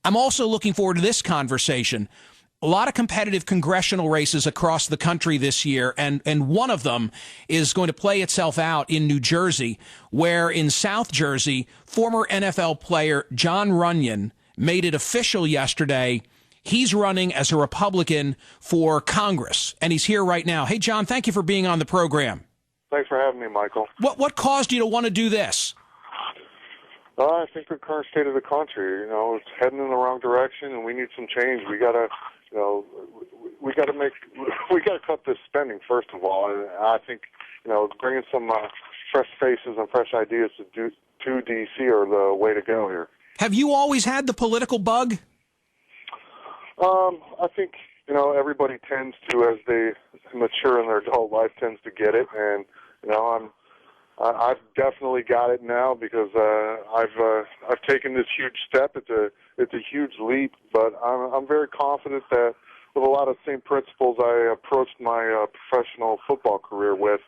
I'm also looking forward to this conversation. A lot of competitive congressional races across the country this year, and one of them is going to play itself out in New Jersey, where in South Jersey, former NFL player John Runyan made it official yesterday. He's running as a Republican for Congress, and he's here right now. Hey, John, thank you for being on the program. Thanks for having me, Michael. What caused you to want to do this? I think the current state of the country, it's heading in the wrong direction, and we need some change. We gotta cut this spending first of all. And I think, bringing some fresh faces and fresh ideas to DC are the way to go here. Have you always had the political bug? I think everybody tends to, as they mature in their adult life, tends to get it, and I've definitely got it now because I've taken this huge step. It's a huge leap, but I'm very confident that with a lot of the same principles I approached my professional football career with,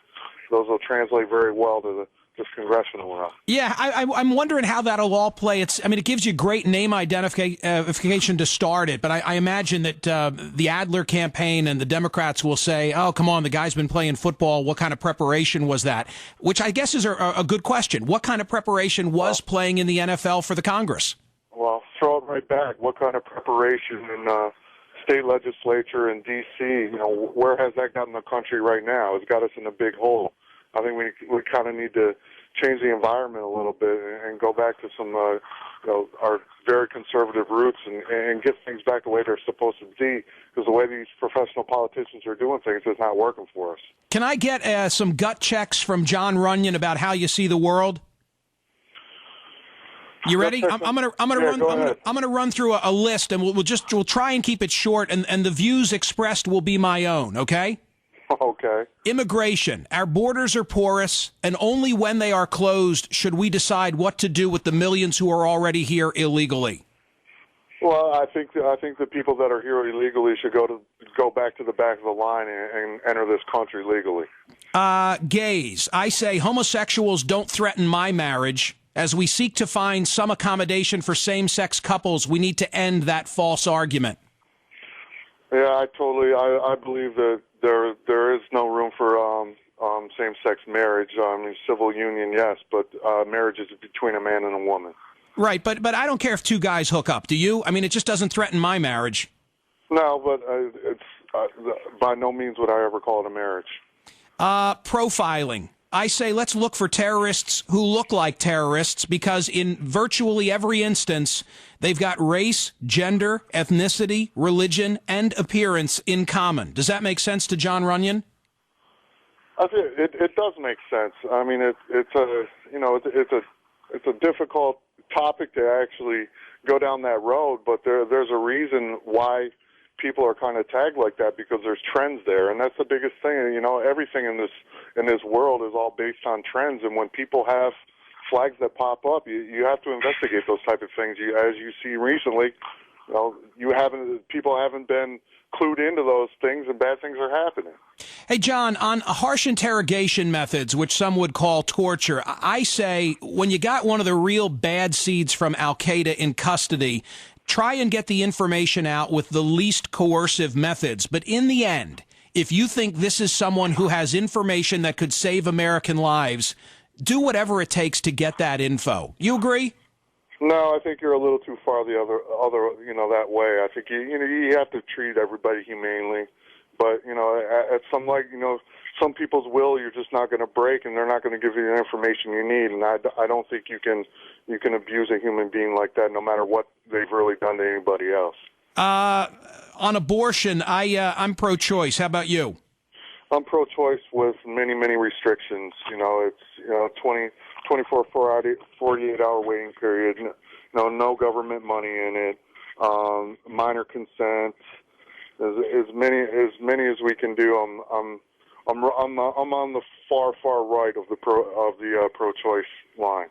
those will translate very well to this congressional round. Yeah, I'm wondering how that'll all play. It gives you great name identification to start it, but I imagine that the Adler campaign and the Democrats will say, oh, come on, the guy's been playing football. What kind of preparation was that? Which I guess is a good question. What kind of preparation was playing in the NFL for the Congress? Well, throw it right back. What kind of preparation in state legislature in D.C., where has that gotten the country right now? It's got us in a big hole. I think we kind of need to change the environment a little bit and go back to some, our very conservative roots and get things back the way they're supposed to be, because the way these professional politicians are doing things is not working for us. Can I get some gut checks from John Runyan about how you see the world? You ready? I'm gonna run through a list, and we'll try and keep it short, and the views expressed will be my own. Okay. Okay. Immigration. Our borders are porous, and only when they are closed should we decide what to do with the millions who are already here illegally. Well, I think the people that are here illegally should go back to the back of the line and enter this country legally. Gays. I say homosexuals don't threaten my marriage. As we seek to find some accommodation for same-sex couples, we need to end that false argument. Yeah, I believe that there is no room for same-sex marriage. Civil union, yes, but marriage is between a man and a woman. Right, but I don't care if two guys hook up. Do you? I mean, it just doesn't threaten my marriage. No, but it's by no means would I ever call it a marriage. Profiling. I say let's look for terrorists who look like terrorists, because in virtually every instance, they've got race, gender, ethnicity, religion, and appearance in common. Does that make sense to John Runyan? I think it does make sense. I mean, it's a difficult topic to actually go down that road, but there's a reason why people are kind of tagged like that, because there's trends there, and that's the biggest thing. Everything in this world is all based on trends, and when people have flags that pop up, you have to investigate those type of things. As you see recently, people haven't been clued into those things, and bad things are happening. Hey, John, on harsh interrogation methods, which some would call torture, I say when you got one of the real bad seeds from Al-Qaeda in custody, try and get the information out with the least coercive methods. But in the end, if you think this is someone who has information that could save American lives, do whatever it takes to get that info. You agree? No, I think you're a little too far the other that way. I think you have to treat everybody humanely, but at some people's will, you're just not going to break, and they're not going to give you the information you need. And I don't think you can abuse a human being like that, no matter what they've really done to anybody else. On abortion, I'm pro-choice. How about you? I'm pro-choice with many, many restrictions. It's 24, 48-hour waiting period. No government money in it. Minor consent. As many as we can do. I'm on the far right of the pro-choice line.